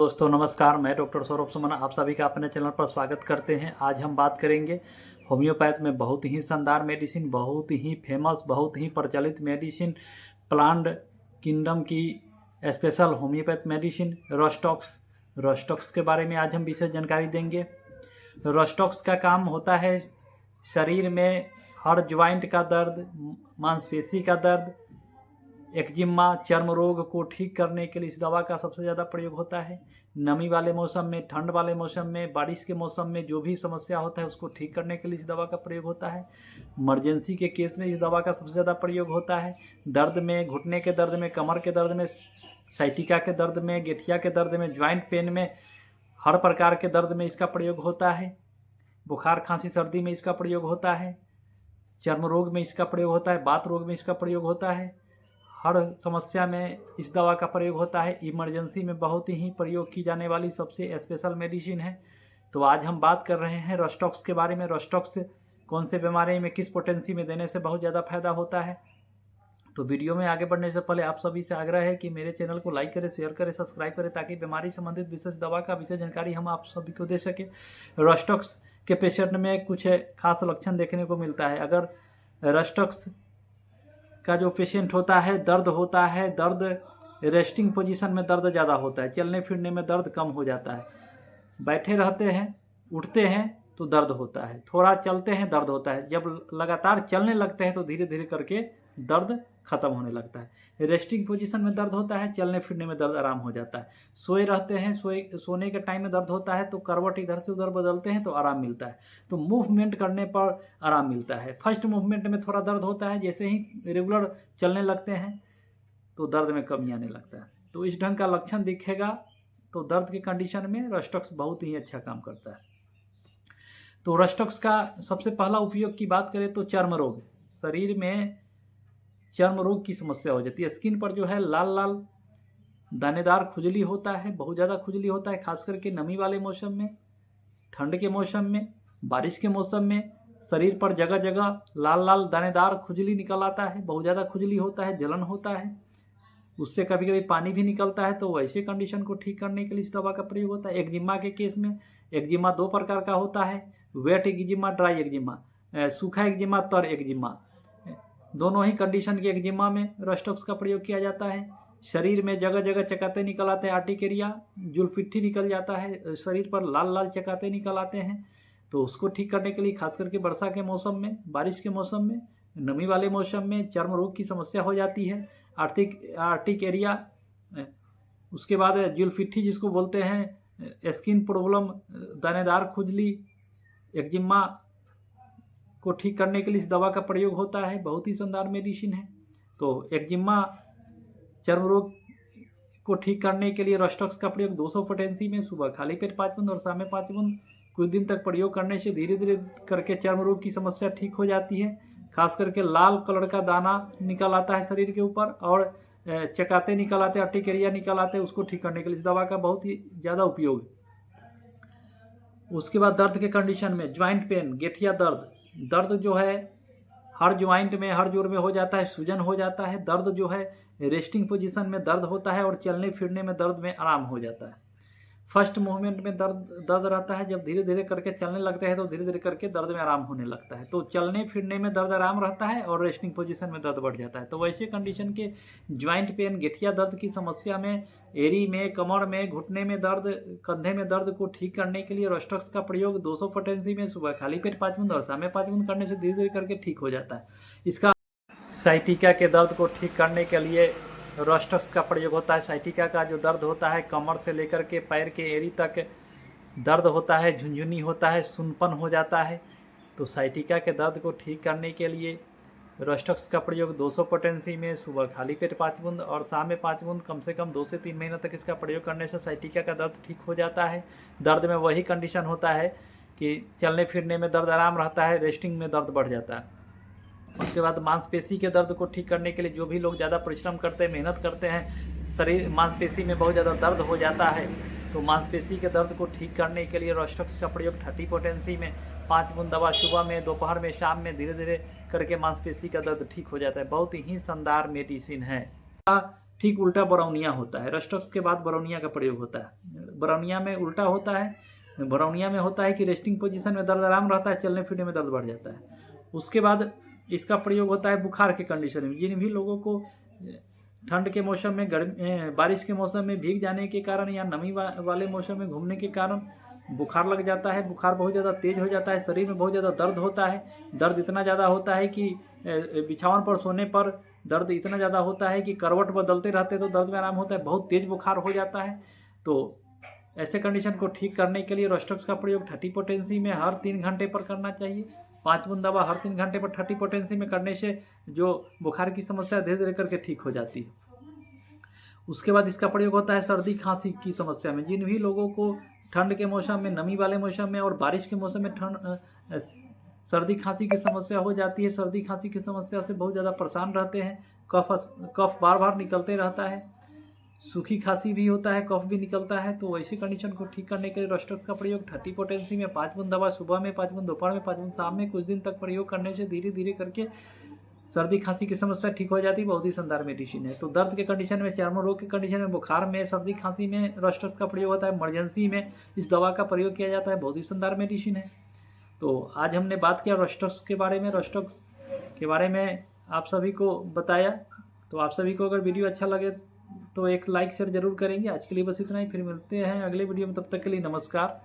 दोस्तों नमस्कार, मैं डॉक्टर सौरभ सुमन आप सभी का अपने चैनल पर स्वागत करते हैं। आज हम बात करेंगे होम्योपैथ में बहुत ही शानदार मेडिसिन, बहुत ही फेमस, बहुत ही प्रचलित मेडिसिन, प्लांट किंगडम की स्पेशल होम्योपैथ मेडिसिन रोस्टॉक्स के बारे में आज हम विशेष जानकारी देंगे। रोस्टॉक्स का काम होता है शरीर में हर ज्वाइंट का दर्द, मांसपेशी का दर्द, एक्जिमा, चर्म रोग को ठीक करने के लिए इस दवा का सबसे ज़्यादा प्रयोग होता है। नमी वाले मौसम में, ठंड वाले मौसम में, बारिश के मौसम में जो भी समस्या होता है उसको ठीक करने के लिए इस दवा का प्रयोग होता है। इमरजेंसी के केस में इस दवा का सबसे ज़्यादा प्रयोग होता है। दर्द में, घुटने के दर्द में, कमर के दर्द में, साइटिका के दर्द में, गठिया के दर्द में, ज्वाइंट पेन में, हर प्रकार के दर्द में इसका प्रयोग होता है। बुखार, खांसी, सर्दी में इसका प्रयोग होता है। चर्म रोग में इसका प्रयोग होता है। बात रोग में इसका प्रयोग होता है। हर समस्या में इस दवा का प्रयोग होता है। इमरजेंसी में बहुत ही प्रयोग की जाने वाली सबसे स्पेशल मेडिसिन है। तो आज हम बात कर रहे हैं रोस्टॉक्स के बारे में। रोस्टॉक्स कौन से बीमारी में, किस पोटेंसी में देने से बहुत ज़्यादा फायदा होता है। तो वीडियो में आगे बढ़ने से पहले आप सभी से आग्रह है कि मेरे चैनल को लाइक करें, शेयर करें, सब्सक्राइब करें ताकि बीमारी संबंधित विशेष दवा का विशेष जानकारी हम आप सभी को दे सके। रोस्टॉक्स के पेशेंट में कुछ खास लक्षण देखने को मिलता है। अगर रोस्टॉक्स का जो पेशेंट होता है, दर्द रेस्टिंग पोजीशन में दर्द ज़्यादा होता है, चलने फिरने में दर्द कम हो जाता है। बैठे रहते हैं, उठते हैं तो दर्द होता है, थोड़ा चलते हैं दर्द होता है, जब लगातार चलने लगते हैं तो धीरे धीरे करके दर्द खत्म होने लगता है। रेस्टिंग पोजीशन में दर्द होता है, चलने फिरने में दर्द आराम हो जाता है। सोए रहते हैं, सोने के टाइम में दर्द होता है तो करवट इधर से उधर बदलते हैं तो आराम मिलता है। तो मूवमेंट करने पर आराम मिलता है। फर्स्ट मूवमेंट में थोड़ा दर्द होता है, जैसे ही रेगुलर चलने लगते हैं तो दर्द में कमी आने लगता है। तो इस ढंग का लक्षण दिखेगा तो दर्द की कंडीशन में रोस्टॉक्स बहुत ही अच्छा काम करता है। तो रोस्टॉक्स का सबसे पहला उपयोग की बात करें तो चर्म रोग, शरीर में चर्म रोग की समस्या हो जाती है। स्किन पर जो है लाल लाल दानेदार खुजली होता है, बहुत ज़्यादा खुजली होता है, खास करके नमी वाले मौसम में, ठंड के मौसम में, बारिश के मौसम में शरीर पर जगह जगह लाल लाल दानेदार खुजली निकल आता है, बहुत ज़्यादा खुजली होता है, जलन होता है, उससे कभी कभी पानी भी निकलता है। तो वैसे कंडीशन को ठीक करने के लिए इस दवा का प्रयोग होता है। एक्जिमा के केस में, एक्जिमा दो प्रकार का होता है, वेट एक्जिमा, ड्राई एक्जिमा, सूखा एक्जिमा, तर एक्जिमा। दोनों ही कंडीशन के एक्जिमा में रोस्टॉक्स का प्रयोग किया जाता है। शरीर में जगह जगह चकाते निकल आते हैं, आर्टिकेरिया, जुलफिट्ठी निकल जाता है, शरीर पर लाल लाल चकाते निकल आते हैं। तो उसको ठीक करने के लिए खास करके वर्षा के मौसम में, बारिश के मौसम में, नमी वाले मौसम में चर्म रोग की समस्या हो जाती है। आर्टिकेरिया, उसके बाद जुलफिट्ठी जिसको बोलते हैं, स्किन प्रॉब्लम, दानेदार खुजली, एक्जिमा को ठीक करने के लिए इस दवा का प्रयोग होता है। बहुत ही शानदार मेडिसिन है। तो एक्जिमा, चर्म रोग को ठीक करने के लिए रोस्टॉक्स का प्रयोग 200 पोटेंसी में सुबह खाली पेट 5 बूंद और शाम में 5 बूंद कुछ दिन तक प्रयोग करने से धीरे धीरे करके चर्म रोग की समस्या ठीक हो जाती है। खास करके लाल कलर का दाना निकल आता है शरीर के ऊपर और चकाते निकल आते हैं, आर्टिकेरिया निकल आते हैं, उसको ठीक करने के लिए इस दवा का बहुत ही ज़्यादा उपयोग। उसके बाद दर्द के कंडीशन में ज्वाइंट पेन, गठिया दर्द जो है हर ज्वाइंट में, हर जोड़ में हो जाता है, सूजन हो जाता है। दर्द जो है रेस्टिंग पोजीशन में दर्द होता है और चलने फिरने में दर्द में आराम हो जाता है। फर्स्ट मूवमेंट में दर्द रहता है, जब धीरे धीरे करके चलने लगते हैं तो धीरे धीरे करके दर्द में आराम होने लगता है। तो चलने फिरने में दर्द आराम रहता है और रेस्टिंग पोजीशन में दर्द बढ़ जाता है। तो वैसे कंडीशन के ज्वाइंट पेन, गठिया दर्द की समस्या में, एड़ी में, कमर में, घुटने में दर्द, कंधे में दर्द को ठीक करने के लिए रोस्टॉक्स का प्रयोग 200 पोटेंसी में सुबह खाली पेट 5 बूंद और शाम में 5 बूंद करने से धीरे धीरे करके ठीक हो जाता है। इसका साइटिका के दर्द को ठीक करने के लिए रोस्टॉक्स का प्रयोग होता है। साइटिका का जो दर्द होता है, कमर से लेकर के पैर के एड़ी तक दर्द होता है, झुंझुनी होता है, सुनपन हो जाता है। तो साइटिका के दर्द को ठीक करने के लिए रोस्टॉक्स का प्रयोग 200 पोटेंसी में सुबह खाली पेट 5 बूंद और शाम में 5 बूंद कम से कम 2 से 3 महीने तक इसका प्रयोग करने से साइटिका का दर्द ठीक हो जाता है। दर्द में वही कंडीशन होता है कि चलने फिरने में दर्द आराम रहता है, रेस्टिंग में दर्द बढ़ जाता है। उसके बाद मांसपेशी के दर्द को ठीक करने के लिए जो भी लोग ज़्यादा परिश्रम करते हैं, मेहनत करते हैं, शरीर मांसपेशी में बहुत ज़्यादा दर्द हो जाता है, तो मांसपेशी के दर्द को ठीक करने के लिए रोस्टॉक्स का प्रयोग 30 पोटेंसी में 5 बूंद दवा सुबह में, दोपहर में, शाम में धीरे धीरे करके मांसपेशी का दर्द ठीक हो जाता है। बहुत ही शानदार मेडिसिन है। ठीक उल्टा बरौनिया होता है। रोस्टॉक्स के बाद बरौनिया का प्रयोग होता है। ब्राउनिया में उल्टा होता है। ब्राउनिया में होता है कि रेस्टिंग पोजीशन में दर्द आराम रहता है, चलने फिरने में दर्द बढ़ जाता है। उसके बाद इसका प्रयोग होता है बुखार के कंडीशन में। जिन भी लोगों को ठंड के मौसम में, बारिश के मौसम में भीग जाने के कारण या नमी वाले मौसम में घूमने के कारण बुखार लग जाता है, बुखार बहुत ज़्यादा तेज हो जाता है, शरीर में बहुत ज़्यादा दर्द होता है। दर्द इतना ज़्यादा होता है कि बिछावन पर सोने पर दर्द इतना ज़्यादा होता है कि करवट बदलते रहते तो दर्द में आराम होता है, बहुत तेज बुखार हो जाता है। तो ऐसे कंडीशन को ठीक करने के लिए रोस्टॉक्स का प्रयोग 30 पोटेंसी में हर 3 घंटे पर करना चाहिए। 5 बूंद दवा हर 3 घंटे पर 30 पोटेंसी में करने से जो बुखार की समस्या धीरे धीरे करके ठीक हो जाती है। उसके बाद इसका प्रयोग होता है सर्दी खांसी की समस्या में। जिन भी लोगों को ठंड के मौसम में, नमी वाले मौसम में और बारिश के मौसम में सर्दी खांसी की समस्या हो जाती है, सर्दी खांसी की समस्या से बहुत ज़्यादा परेशान रहते हैं, कफ बार बार निकलते रहता है, सूखी खांसी भी होता है, कफ भी निकलता है, तो ऐसी कंडीशन को ठीक करने के लिए रोस्टॉक्स का प्रयोग 30 पोटेंसी में 5 बूंद दवा सुबह में, 5 बूंद दोपहर में, 5 बूंद शाम में कुछ दिन तक प्रयोग करने से धीरे धीरे करके सर्दी खांसी की समस्या ठीक हो जाती है। बहुत ही शानदार मेडिसिन है। तो दर्द के कंडीशन में, चर्म रोग के कंडीशन में, बुखार में, सर्दी खांसी में रोस्टॉक्स का प्रयोग होता है। इमरजेंसी में इस दवा का प्रयोग किया जाता है। बहुत ही शानदार मेडिसिन है। तो आज हमने बात किया रोस्टॉक्स के बारे में, रोस्टॉक्स के बारे में आप सभी को बताया। तो आप सभी को अगर वीडियो अच्छा लगे तो एक लाइक शेयर जरूर करेंगे। आज के लिए बस इतना ही, फिर मिलते हैं अगले वीडियो में। तब तक के लिए नमस्कार।